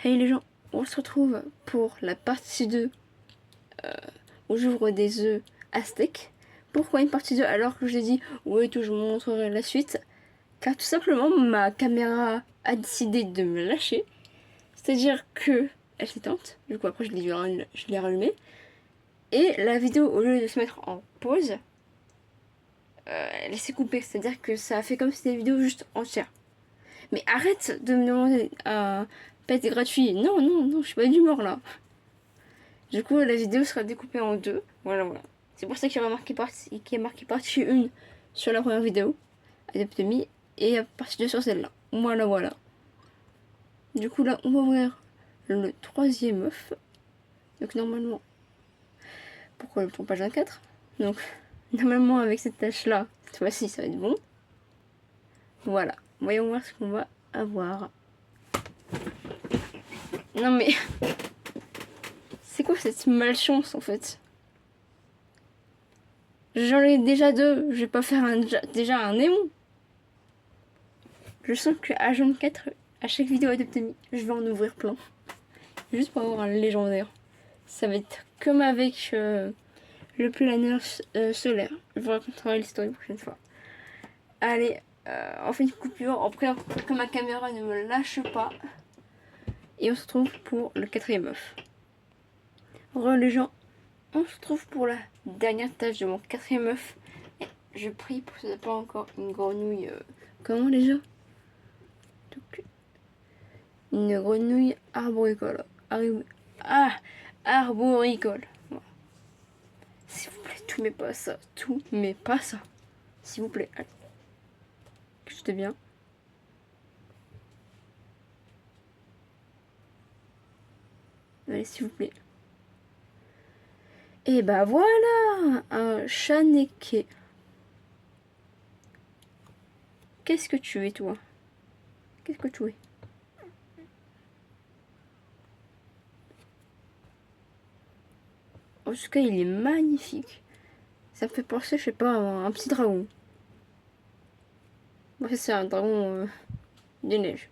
Hey les gens, on se retrouve pour la partie 2 où j'ouvre des œufs aztèques. Pourquoi une partie 2 alors que je dis oui que je vous montrerai la suite? Car tout simplement ma caméra a décidé de me lâcher. C'est-à-dire que elle s'éteinte, du coup après je l'ai rallumée. Et la vidéo au lieu de se mettre en pause, elle s'est coupée. C'est-à-dire que ça a fait comme si c'était une vidéo juste entière. Mais arrête de me demander à pas être gratuit. Non, non, non, je suis pas d'humeur là. Du coup, la vidéo sera découpée en deux. Voilà, voilà. C'est pour ça qu'il y a marqué partie 1 sur la première vidéo, Adeptemi, et partie 2 sur celle-là. Voilà, voilà. Du coup, là, on va ouvrir le troisième œuf. Donc, normalement, pourquoi le page 24? Donc, normalement, avec cette tâche-là, cette fois-ci, ça va être bon. Voilà. Voyons voir ce qu'on va avoir. Non, mais c'est quoi cette malchance en fait? J'en ai déjà deux, je vais pas faire déjà un néon. Je sens que H24, à chaque vidéo Adeptemi, je vais en ouvrir plein. Juste pour avoir un légendaire. Ça va être comme avec le planeur solaire. Je vous raconterai l'histoire la prochaine fois. Allez, on fait une coupure. Après, que ma caméra ne me lâche pas. Et on se retrouve pour le quatrième œuf. Re les gens, on se retrouve pour la dernière tâche de mon quatrième œuf. Et je prie pour que ce soit pas encore une grenouille. Comment déjà? Une grenouille arboricole. Arboricole. Voilà. S'il vous plaît, tout mais pas ça. Tout mais pas ça. S'il vous plaît. Allez. Juste bien. Allez, s'il vous plaît. Et bah voilà, un chaneke. Qu'est-ce que tu es, toi? Qu'est-ce que tu es? En tout cas, il est magnifique. Ça me fait penser, je sais pas, à un petit dragon. Moi, c'est un dragon des neiges.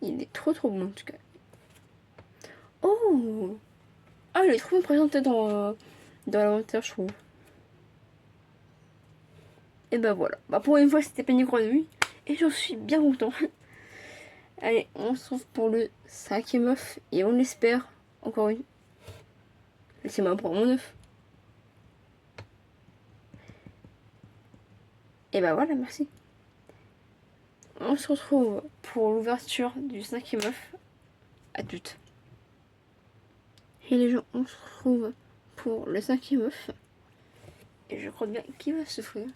Il est trop trop bon, en tout cas. Oh! Ah, il est trop bien présenté dans l'inventaire, je trouve. Et bah voilà. Bah pour une fois, c'était pas une grenouille. Et j'en suis bien content. Allez, on se retrouve pour le cinquième œuf. Et on espère encore une. Laissez-moi prendre mon œuf. Et bah voilà, merci. On se retrouve pour l'ouverture du cinquième œuf. À toutes. Et les gens, on se retrouve pour le cinquième œuf. Et je crois bien qu'il va s'offrir.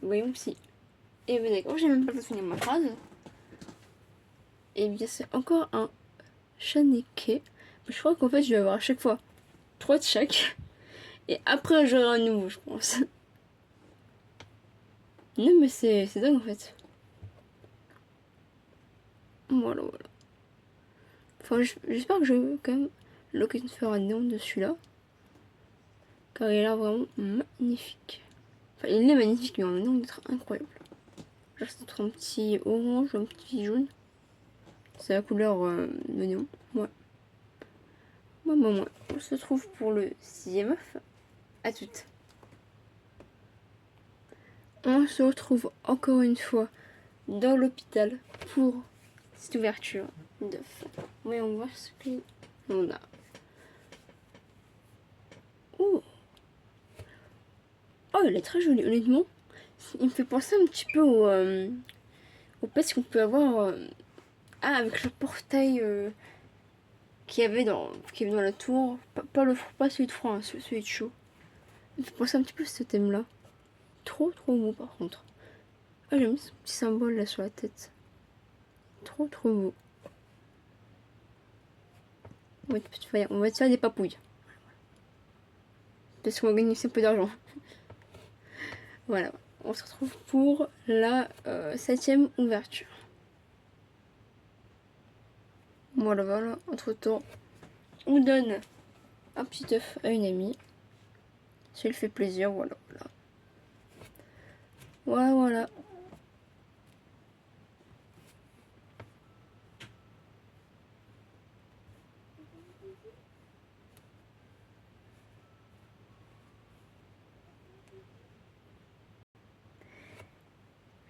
Voyons si. Et bien d'accord, j'ai même pas le temps de finir ma phrase. Et bien c'est encore un chaneke. Mais je crois qu'en fait je vais avoir à chaque fois 3 de chaque. Et après j'aurai un nouveau, je pense. Non mais c'est dingue en fait. Voilà, voilà. Enfin j'espère que je vais quand même l'occasion de faire un néon de celui-là. Car il a l'air vraiment magnifique. Enfin il est magnifique mais en néon il est incroyable. Genre c'est un petit orange, un petit jaune. C'est la couleur de néon. Ouais. Moi. On se trouve pour le sixième œuf. À toutes. On se retrouve encore une fois dans l'hôpital pour cette ouverture d'œuf. Voyons voir ce qu'on a. Oh, oh, il est très joli, honnêtement. Il me fait penser un petit peu au pet qu'on peut avoir avec le portail qu'il y avait dans la tour. Pas celui de froid, hein, celui de chaud. Il me fait penser un petit peu à ce thème-là. Trop beau par contre. Ah, j'aime ce petit symbole là sur la tête. Trop beau. On va te faire des papouilles. Parce qu'on va gagner un peu d'argent. Voilà. On se retrouve pour la 7ème ouverture. Voilà. Entre temps, on donne un petit œuf à une amie. Si elle fait plaisir, voilà. Voilà.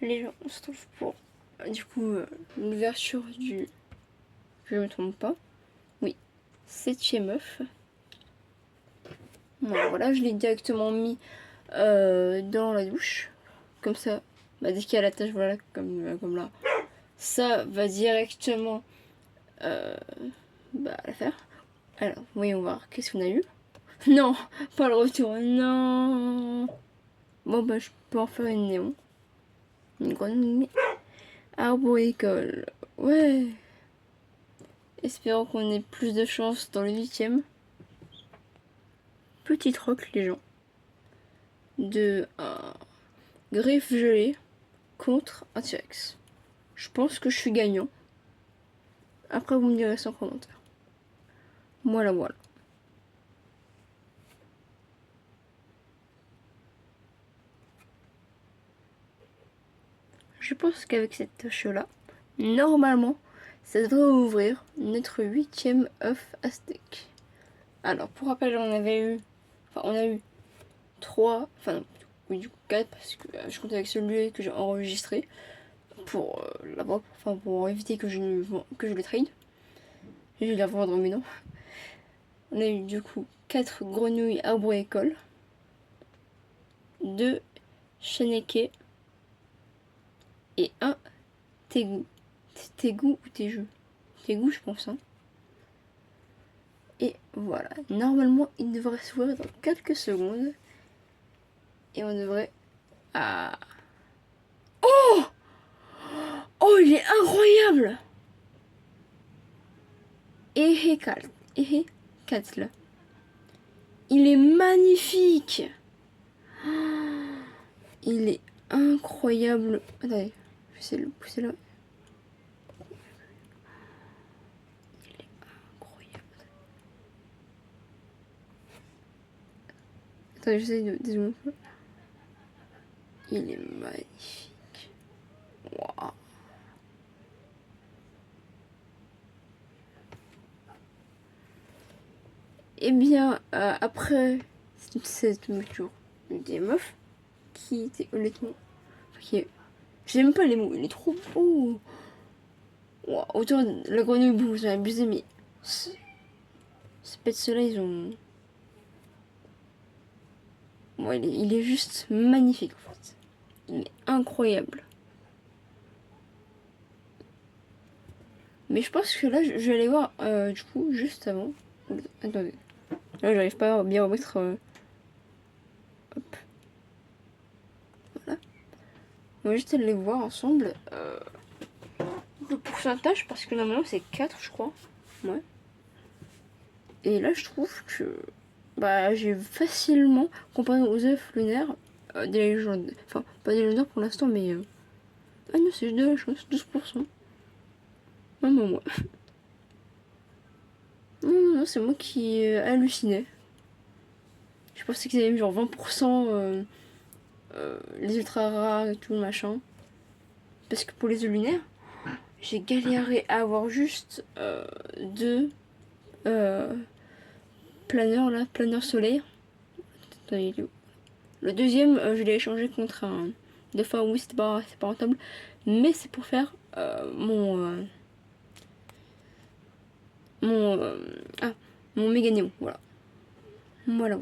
Les gens, on se trouve pour du coup l'ouverture du... Je me trompe pas. Oui, 7e œuf. Bon, voilà, je l'ai directement mis dans la douche. Comme ça, bah, dès qu'il y a la tâche, voilà, comme là, ça va directement la faire. Alors, voyons voir, qu'est-ce qu'on a eu? Non, pas le retour, non. Bon, bah, je peux en faire une néon. Une grande arboricole. Ouais. Espérons qu'on ait plus de chance dans le 8e. Petite roque, les gens. De griffe gelée contre un T-Rex. Je pense que je suis gagnant. Après, vous me direz sans commentaire. Voilà, voilà. Je pense qu'avec cette tâche-là, normalement, ça devrait ouvrir notre 8e œuf aztèque. Alors, pour rappel, on a eu 3, enfin, oui, du coup 4, parce que je compte avec celui que j'ai enregistré pour l'avoir, enfin, pour éviter que je le trade. Je vais la vendre, mais non. On a eu du coup 4 grenouilles arboricoles, 2 chenekes et 1 tégou. Tégou ou tégou? Tégou, je pense. Hein. Et voilà. Normalement, il devrait s'ouvrir dans quelques secondes. Et on devrait... Ah. Oh! Oh, il est incroyable! Ehekatl. Il est magnifique! Il est incroyable. Attendez, je vais essayer de le pousser là. Il est incroyable. Attendez, j'essaie de dézoomer un peu. Il est magnifique. Waouh. Et bien, après cette mouture des meufs, qui était honnêtement... J'aime pas les mots, il est trop beau. Wow, autour de la grenouille bouge, j'ai abusé, mais... Ces pets-là, ils ont... Bon, il est juste magnifique, en fait. Il est incroyable. Mais je pense que là, je vais aller voir, du coup, juste avant. Attendez. Là, j'arrive pas à bien remettre... Hop. Voilà. On va juste aller voir ensemble le pourcentage, parce que normalement, c'est 4, je crois. Ouais. Et là, je trouve que... Bah, j'ai facilement, comparé aux œufs lunaires, des légendes. Enfin, pas des légendaires pour l'instant, mais... Ah non, c'est juste de la chance, 12%. Non, non, moi. Non, c'est moi qui hallucinais. Je pensais qu'ils avaient mis genre 20% les ultra rares et tout le machin. Parce que pour les œufs lunaires, j'ai galéré à avoir juste 2 planeurs là, planeurs solaires. Attendez, il est où? Le deuxième, je l'ai échangé contre un de fois oui, c'est pas rentable, mais c'est pour faire mon méga néon, voilà. Voilà.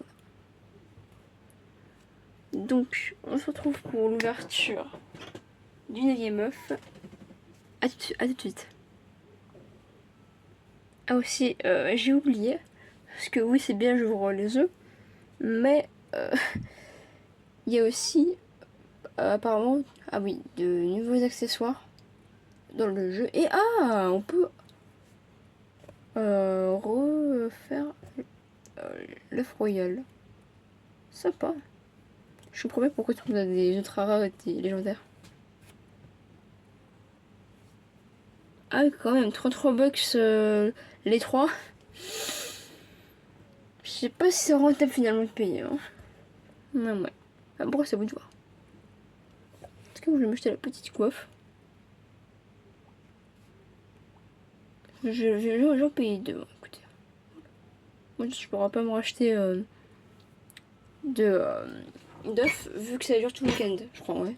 Donc, on se retrouve pour l'ouverture du 9e œuf. À tout de suite. Ah aussi, j'ai oublié, parce que oui, c'est bien, j'ouvre les œufs, mais il y a aussi, apparemment, ah oui, de nouveaux accessoires dans le jeu. Et on peut refaire l'œuf royal. Sympa. Je vous promets pourquoi tu as des ultra rares et des légendaires. Ah oui, quand même, 33 bucks les 3. Je sais pas si c'est rentable finalement de payer. Hein. Non, ouais. Ah, pourquoi c'est à vous de voir. Est-ce que vous voulez m'acheter la petite coiffe? J'en paye 2, écoutez. contre, je pourrais pas me racheter d'œufs vu que ça dure tout le week-end, je crois, ouais.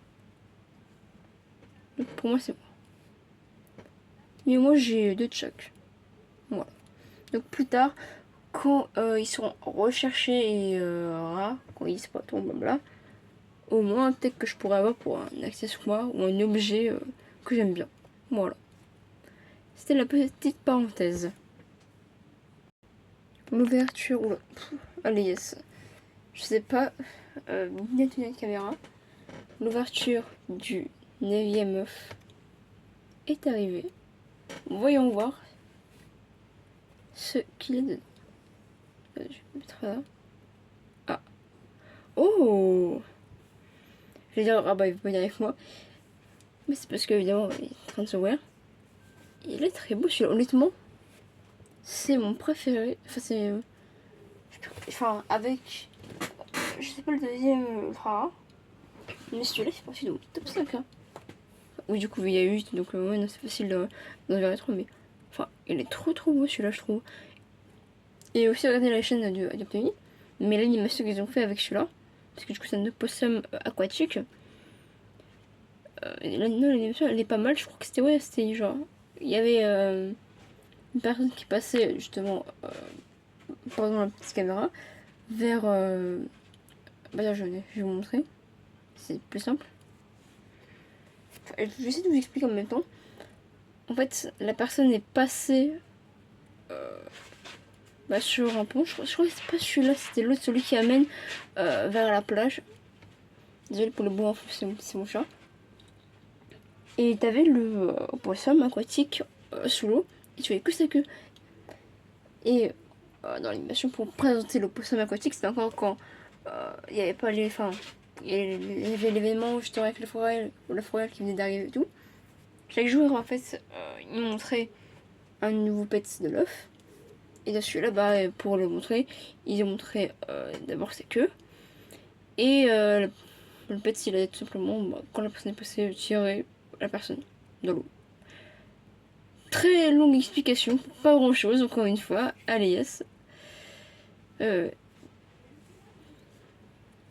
Donc pour moi, c'est bon. Mais moi, j'ai 2 de chaque. Voilà. Donc plus tard, quand ils seront recherchés et rares, quand ils se trop blabla, au moins peut-être que je pourrais avoir pour un accessoire ou un objet que j'aime bien. Voilà. C'était la petite parenthèse. L'ouverture. Oula. Allez, yes. Je sais pas. Miniature caméra. L'ouverture du 9e œuf est arrivée. Voyons voir ce qu'il est dedans. Je vais mettre là. Ah. Oh! Je vais dire, ah bah il va venir avec moi. Mais c'est parce qu'évidemment, il est en train de s'ouvrir. Il est très beau, honnêtement. C'est mon préféré. Enfin, c'est. Enfin, avec. Je sais pas le deuxième ultra rare. Mais celui-là, c'est parti de mon top 5. Hein. Oui, du coup, il y a 8, donc ouais, non, c'est facile d'en verrer trop. Mais. Enfin, il est trop beau celui-là, je trouve. Et aussi, regardez la chaîne de Adoptemi. Mais l'animation qu'ils ont fait avec celui-là. Parce que du coup, c'est un opossum aquatique. L'animation, elle est pas mal. Je crois que c'était genre. Il y avait une personne qui passait justement pendant la petite caméra vers. Bah, je vais vous montrer. C'est plus simple. Enfin, je vais essayer de vous expliquer en même temps. En fait, la personne est passée sur un pont. Je crois que c'est pas celui-là, c'était l'autre, celui qui amène vers la plage. Désolé pour le bon info, c'est mon chat. Et t'avais le poisson aquatique sous l'eau. Et tu voyais que sa queue. Et dans l'animation, pour présenter le poisson aquatique, c'était encore quand il n'y avait pas les. Enfin, il y avait l'événement justement avec la forêt qui venait d'arriver et tout. Chaque joueur, en fait, il montrait un nouveau pet de l'œuf. Et dans celui-là, bah, pour le montrer, ils ont montré d'abord sa queue. Et le pet, il a tout simplement, bah, quand la personne est passée, tiré la personne dans l'eau. Très longue explication, pas grand chose, encore une fois. Allez, yes.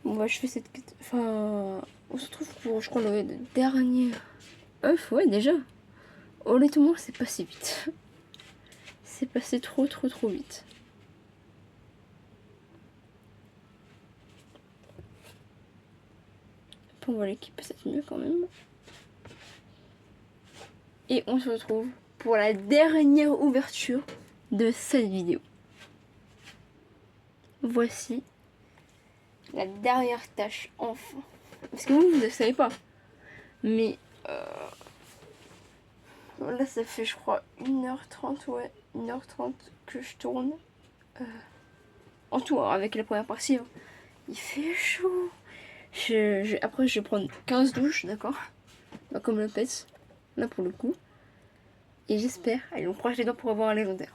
Bon, bah, je fais cette. Enfin, on se retrouve pour, je crois, le dernier œuf, ouais, déjà. Honnêtement, c'est passé vite. C'est passé trop vite. Après, on va l'équiper peut-être mieux quand même. Et on se retrouve pour la dernière ouverture de cette vidéo. Voici la dernière tâche, enfin. Parce que vous ne savez pas. Mais là, ça fait, je crois, 1h30, ouais, 1h30 que je tourne. En tout, hein, avec la première partie. Hein. Il fait chaud. Après, je vais prendre 15 douches, d'accord, bah, comme le pet, là pour le coup. Et j'espère, allez, on croise les doigts pour avoir un légendaire.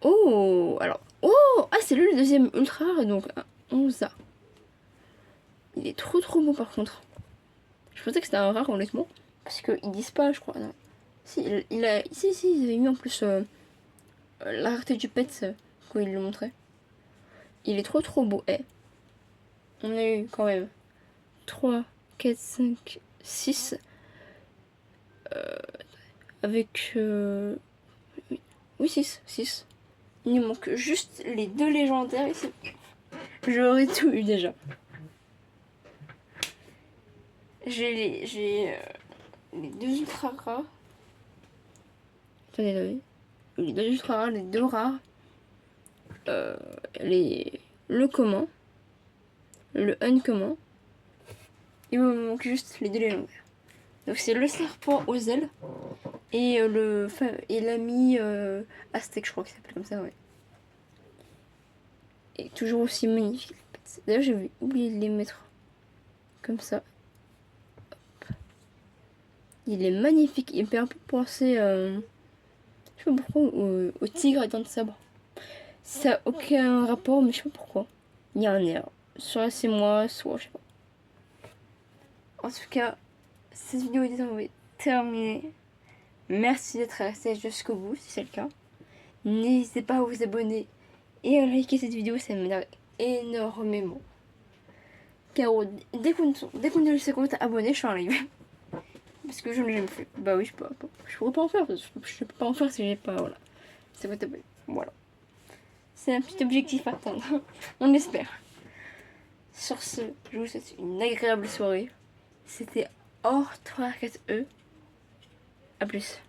Oh, alors, oh, ah, c'est lui le deuxième ultra rare, donc 11A. Il est trop beau par contre. Je pensais que c'était un rare, honnêtement, parce qu'ils disent pas, je crois. Non. Si, il a, si, ils avaient mis en plus la rareté du pet quand ils le montraient. Il est trop beau. Eh, on a eu quand même 3, 4, 5, 6. Avec. Oui, 6. Il nous manque juste les 2 légendaires ici. J'aurais tout eu déjà. J'ai les 2 ultra rares. Attendez. Les 2 ultra rares, les 2 rares. Le commun. Le uncommon. Il me manque juste les 2 légendaires. Donc c'est le serpent aux ailes. Et l'ami aztèque, je crois que ça s'appelle comme ça, ouais. Et toujours aussi magnifique. D'ailleurs, j'ai oublié de les mettre comme ça. Hop. Il est magnifique. Il me fait un peu penser, je sais pas pourquoi, au tigre à dents de sabre. Ça n'a aucun rapport, mais je sais pas pourquoi. Il y a un air. Soit c'est moi, soit je sais pas. En tout cas, cette vidéo est terminée. Merci d'être resté jusqu'au bout, si c'est le cas. N'hésitez pas à vous abonner et à liker cette vidéo, ça m'énerve énormément. Car dès qu'on est le compte abonné, je suis en live. Parce que je ne l'ai jamais fait. Bah oui, je pourrais pas en faire. Je peux pas en faire si j'ai pas. Voilà. C'est votre abonné. Voilà. C'est un petit objectif à atteindre. On espère. Sur ce, je vous souhaite une agréable soirée. C'était Or 3 4 E. A plus.